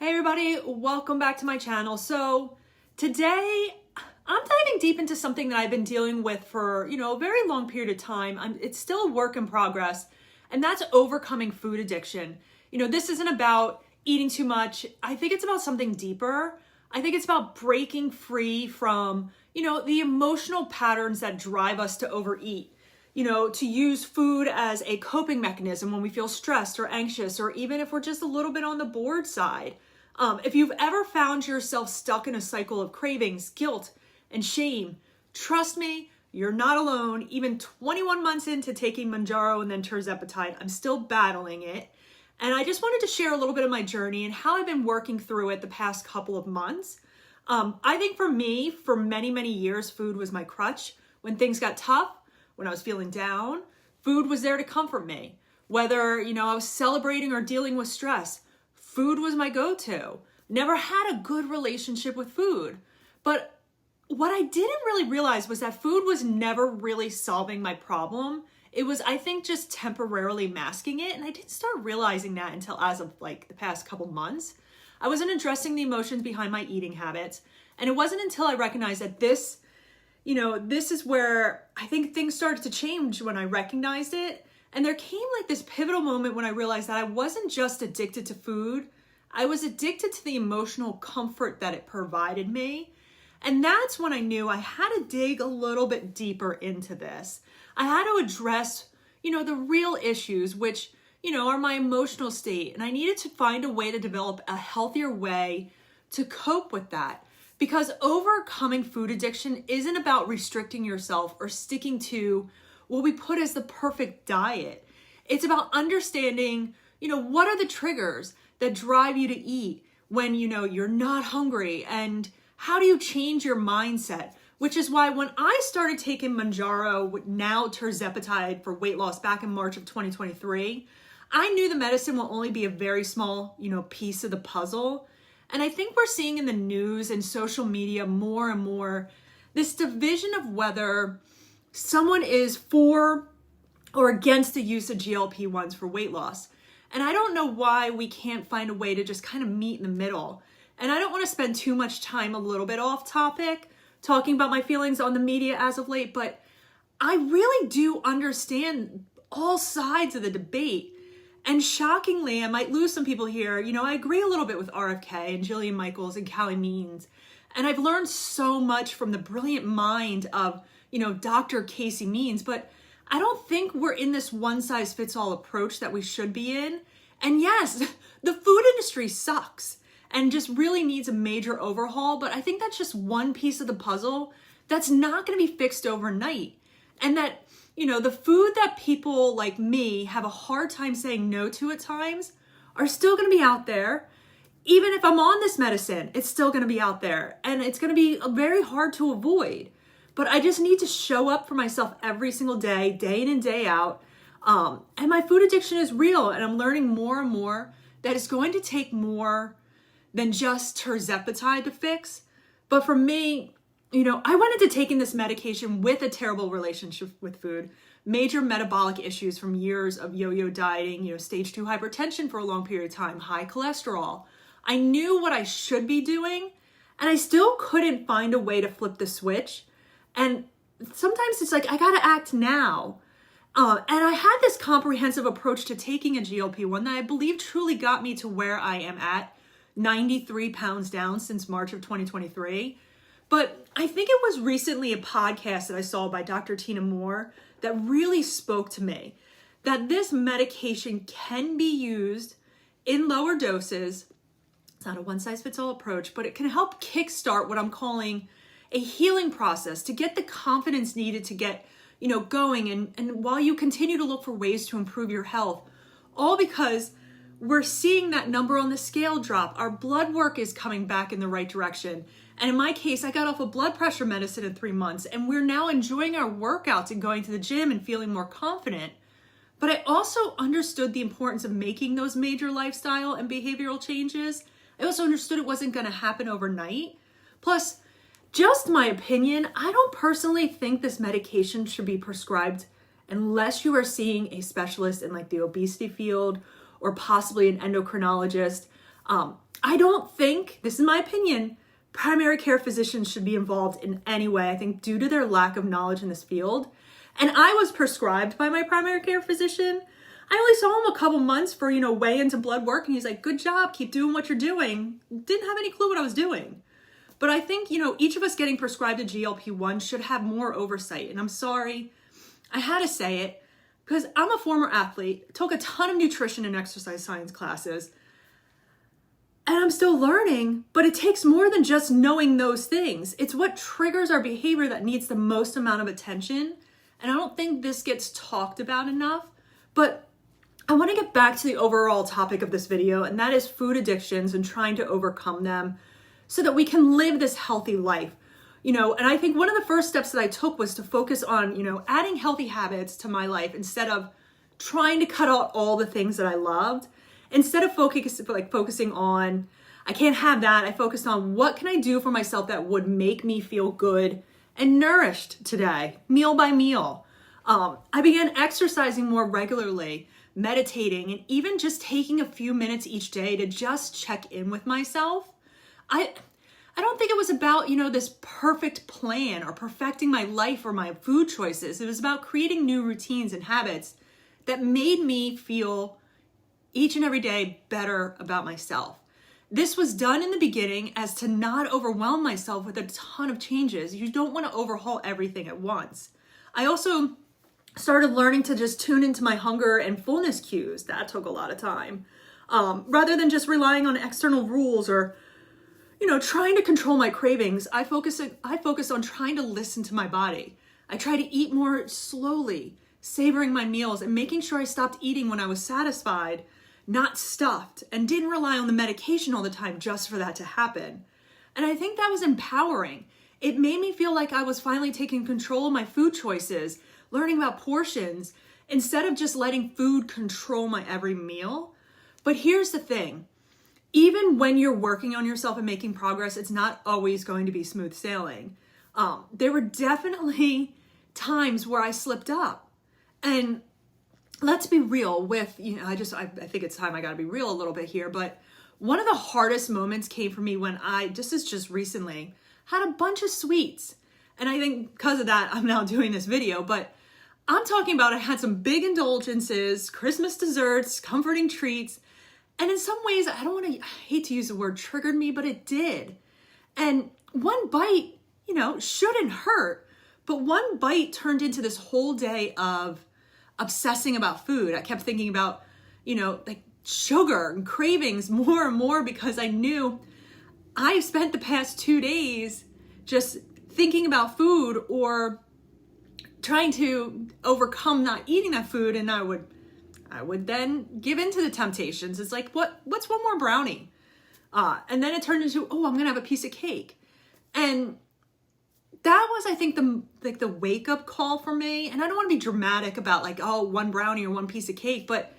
Hey everybody, welcome back to my channel. So today I'm diving deep into something that I've been dealing with for, a very long period of time. It's still a work in progress, and that's overcoming food addiction. This isn't about eating too much. I think it's about something deeper. I think it's about breaking free from, the emotional patterns that drive us to overeat. To use food as a coping mechanism when we feel stressed or anxious, or even if we're just a little bit on the bored side. If you've ever found yourself stuck in a cycle of cravings, guilt, and shame, trust me, you're not alone. Even 21 months into taking Mounjaro and then Tirzepitide, I'm still battling it. And I just wanted to share a little bit of my journey and how I've been working through it the past couple of months. I think for me, for many, many years, food was my crutch. When things got tough, when I was feeling down, food was there to comfort me. Whether, I was celebrating or dealing with stress, food was my go-to. Never had a good relationship with food. But what I didn't really realize was that food was never really solving my problem. It was, I think, just temporarily masking it. And I didn't start realizing that until as of the past couple months. I wasn't addressing the emotions behind my eating habits. And it wasn't until I recognized that this is where I think things started to change when I recognized it. And there came this pivotal moment when I realized that I wasn't just addicted to food. I was addicted to the emotional comfort that it provided me. And that's when I knew I had to dig a little bit deeper into this. I had to address, the real issues, which, are my emotional state. And I needed to find a way to develop a healthier way to cope with that. Because overcoming food addiction isn't about restricting yourself or sticking to what we put as the perfect diet. It's about understanding, what are the triggers that drive you to eat when, you're not hungry, and how do you change your mindset? Which is why when I started taking Mounjaro, now Tirzepitide, for weight loss back in March of 2023, I knew the medicine will only be a very small, piece of the puzzle. And I think we're seeing in the news and social media more and more this division of whether someone is for or against the use of GLP-1s for weight loss. And I don't know why we can't find a way to just kind of meet in the middle. And I don't want to spend too much time a little bit off topic talking about my feelings on the media as of late, but I really do understand all sides of the debate. And shockingly, I might lose some people here. I agree a little bit with RFK and Jillian Michaels and Callie Means. And I've learned so much from the brilliant mind of, Dr. Casey Means, but I don't think we're in this one-size-fits-all approach that we should be in. And yes, the food industry sucks and just really needs a major overhaul, but I think that's just one piece of the puzzle that's not going to be fixed overnight. And that, the food that people like me have a hard time saying no to at times are still going to be out there. Even if I'm on this medicine, it's still going to be out there, and it's going to be very hard to avoid. But I just need to show up for myself every single day, day in and day out. And my food addiction is real, and I'm learning more and more that it's going to take more than just Tirzepitide to fix. But for me, I went into taking this medication with a terrible relationship with food, major metabolic issues from years of yo-yo dieting, stage 2 hypertension for a long period of time, high cholesterol. I knew what I should be doing, and I still couldn't find a way to flip the switch. And sometimes it's I gotta act now. And I had this comprehensive approach to taking a GLP-1 that I believe truly got me to where I am at, 93 pounds down since March of 2023. But I think it was recently a podcast that I saw by Dr. Tina Moore that really spoke to me, that this medication can be used in lower doses. It's not a one-size-fits-all approach, but it can help kickstart what I'm calling a healing process to get the confidence needed to get, going. And while you continue to look for ways to improve your health, all because we're seeing that number on the scale drop. Our blood work is coming back in the right direction. And in my case, I got off of blood pressure medicine in 3 months, and we're now enjoying our workouts and going to the gym and feeling more confident. But I also understood the importance of making those major lifestyle and behavioral changes. I also understood it wasn't going to happen overnight. Plus, just my opinion, I don't personally think this medication should be prescribed unless you are seeing a specialist in the obesity field or possibly an endocrinologist. I don't think, this is my opinion, primary care physicians should be involved in any way. I think due to their lack of knowledge in this field. And I was prescribed by my primary care physician. I only saw him a couple months for, weigh-ins and blood work. And he's like, good job, keep doing what you're doing. Didn't have any clue what I was doing. But I think, each of us getting prescribed a GLP-1 should have more oversight. And I'm sorry, I had to say it because I'm a former athlete, took a ton of nutrition and exercise science classes, and I'm still learning, but it takes more than just knowing those things. It's what triggers our behavior that needs the most amount of attention. And I don't think this gets talked about enough, but I want to get back to the overall topic of this video, and that is food addictions and trying to overcome them so that we can live this healthy life. And I think one of the first steps that I took was to focus on, adding healthy habits to my life instead of trying to cut out all the things that I loved. Instead of focusing on, I can't have that, I focused on what can I do for myself that would make me feel good and nourished today, meal by meal. I began exercising more regularly, meditating, and even just taking a few minutes each day to just check in with myself. I don't think it was about, this perfect plan or perfecting my life or my food choices. It was about creating new routines and habits that made me feel each and every day better about myself. This was done in the beginning as to not overwhelm myself with a ton of changes. You don't want to overhaul everything at once. I also started learning to just tune into my hunger and fullness cues. That took a lot of time. Rather than just relying on external rules or, trying to control my cravings, I focus on trying to listen to my body. I try to eat more slowly, savoring my meals and making sure I stopped eating when I was satisfied, not stuffed, and didn't rely on the medication all the time just for that to happen. And I think that was empowering. It made me feel like I was finally taking control of my food choices, learning about portions, instead of just letting food control my every meal. But here's the thing. Even when you're working on yourself and making progress, it's not always going to be smooth sailing. There were definitely times where I slipped up. And let's be real with, I think it's time I gotta be real a little bit here, but one of the hardest moments came for me when I, just recently, had a bunch of sweets. And I think because of that, I'm now doing this video, but I'm talking about I had some big indulgences, Christmas desserts, comforting treats, and in some ways, I hate to use the word triggered me, but it did. And one bite, shouldn't hurt, but one bite turned into this whole day of obsessing about food. I kept thinking about, sugar and cravings more and more because I knew I spent the past 2 days just thinking about food or trying to overcome not eating that food, and I would then give in to the temptations. It's like, what's one more brownie? And then it turned into, I'm gonna have a piece of cake. And that was, I think, the wake-up call for me. And I don't want to be dramatic about one brownie or one piece of cake, but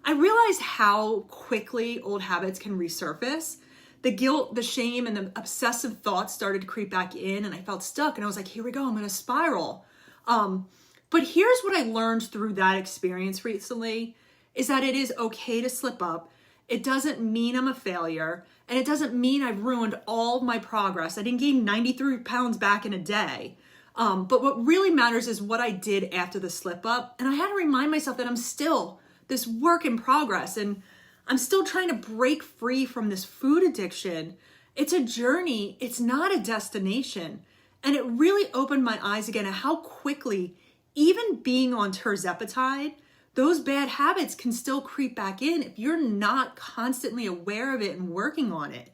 I realized how quickly old habits can resurface. The guilt, the shame, and the obsessive thoughts started to creep back in, and I felt stuck. And I was like, here we go, I'm gonna spiral. But here's what I learned through that experience recently, is that it is okay to slip up. It doesn't mean I'm a failure. And it doesn't mean I've ruined all of my progress. I didn't gain 93 pounds back in a day. But what really matters is what I did after the slip up. And I had to remind myself that I'm still this work in progress. And I'm still trying to break free from this food addiction. It's a journey. It's not a destination. And it really opened my eyes again at how quickly, even being on Tirzepitide, those bad habits can still creep back in if you're not constantly aware of it and working on it.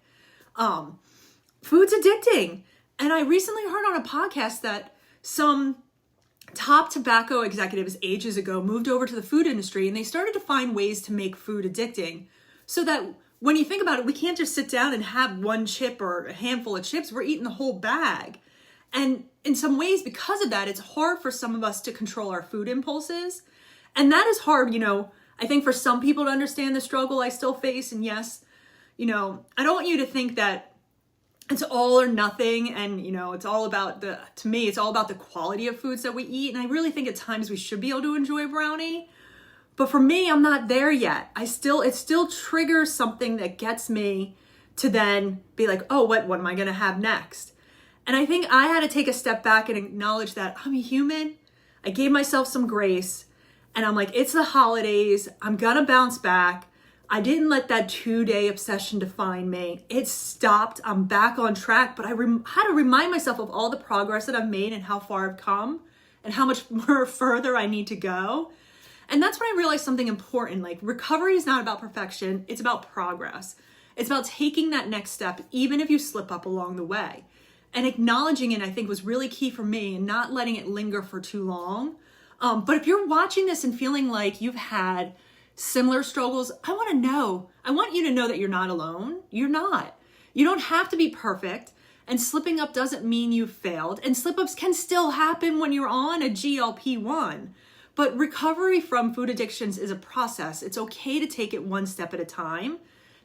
Food's addicting. And I recently heard on a podcast that some top tobacco executives ages ago moved over to the food industry and they started to find ways to make food addicting so that when you think about it, we can't just sit down and have one chip or a handful of chips. We're eating the whole bag. And in some ways, because of that, it's hard for some of us to control our food impulses. And that is hard, I think for some people to understand the struggle I still face. And yes, I don't want you to think that it's all or nothing. And, it's all about to me, it's all about the quality of foods that we eat. And I really think at times we should be able to enjoy a brownie. But for me, I'm not there yet. It still triggers something that gets me to then be like, oh, what am I gonna have next? And I think I had to take a step back and acknowledge that I'm a human. I gave myself some grace, and I'm like, it's the holidays, I'm gonna bounce back. I didn't let that 2-day obsession define me. It stopped, I'm back on track, but I had to remind myself of all the progress that I've made and how far I've come and how much more further I need to go. And that's when I realized something important, like recovery is not about perfection, it's about progress. It's about taking that next step, even if you slip up along the way. And acknowledging it, I think, was really key for me, and not letting it linger for too long. But if you're watching this and feeling like you've had similar struggles, I want you to know that you're not alone. You're not. You don't have to be perfect, and slipping up doesn't mean you've failed. And slip-ups can still happen when you're on a GLP-1. But recovery from food addictions is a process. It's okay to take it one step at a time.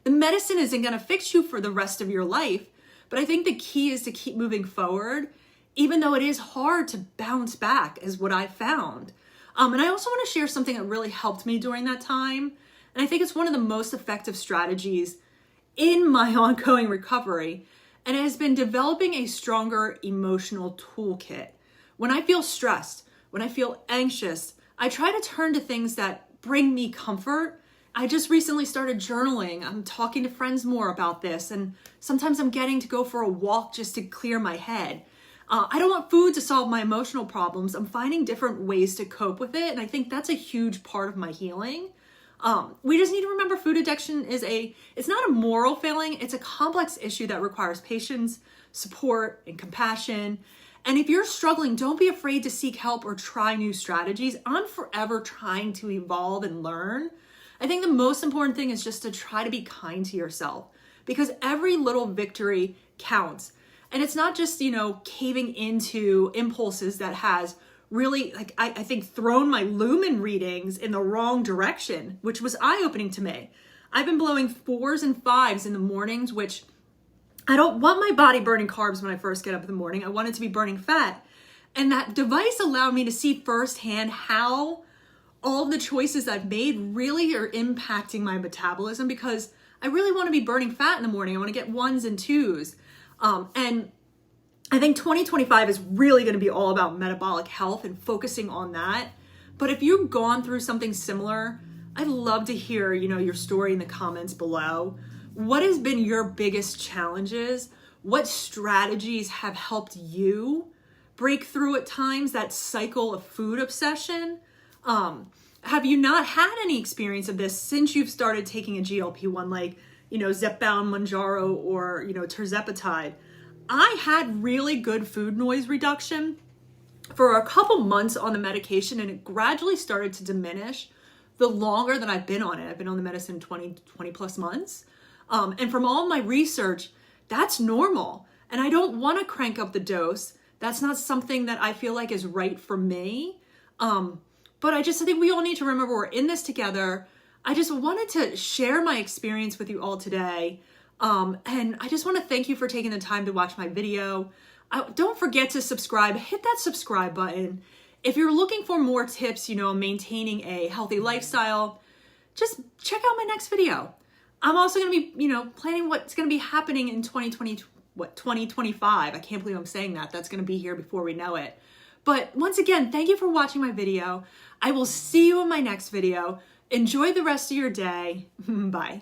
The medicine isn't going to fix you for the rest of your life, but I think the key is to keep moving forward, even though it is hard to bounce back, is what I found. And I also want to share something that really helped me during that time. And I think it's one of the most effective strategies in my ongoing recovery. And it has been developing a stronger emotional toolkit. When I feel stressed, when I feel anxious, I try to turn to things that bring me comfort. I just recently started journaling. I'm talking to friends more about this. And sometimes I'm getting to go for a walk just to clear my head. I don't want food to solve my emotional problems. I'm finding different ways to cope with it. And I think that's a huge part of my healing. We just need to remember food addiction it's not a moral failing. It's a complex issue that requires patience, support, and compassion. And if you're struggling, don't be afraid to seek help or try new strategies. I'm forever trying to evolve and learn. I think the most important thing is just to try to be kind to yourself, because every little victory counts. And it's not just, caving into impulses that has really, I think, thrown my lumen readings in the wrong direction, which was eye-opening to me. I've been blowing 4s and 5s in the mornings, which I don't want my body burning carbs when I first get up in the morning. I want it to be burning fat. And that device allowed me to see firsthand how all of the choices I've made really are impacting my metabolism, because I really want to be burning fat in the morning. I want to get 1s and 2s. And I think 2025 is really going to be all about metabolic health and focusing on that. But if you've gone through something similar, I'd love to hear, your story in the comments below. What has been your biggest challenges? What strategies have helped you break through at times that cycle of food obsession? Have you not had any experience of this since you've started taking a GLP-1 like, zepbound, Mounjaro, or, Tirzepitide? I had really good food noise reduction for a couple months on the medication, and it gradually started to diminish the longer that I've been on it. I've been on the medicine 20 plus months. And from all my research, that's normal. And I don't want to crank up the dose. That's not something that I feel like is right for me. But I think we all need to remember we're in this together. I just wanted to share my experience with you all today. And I just want to thank you for taking the time to watch my video. Don't forget to subscribe. Hit that subscribe button. If you're looking for more tips, maintaining a healthy lifestyle, just check out my next video. I'm also going to be, planning what's going to be happening in 2025. I can't believe I'm saying that. That's going to be here before we know it. But once again, thank you for watching my video. I will see you in my next video. Enjoy the rest of your day. Bye.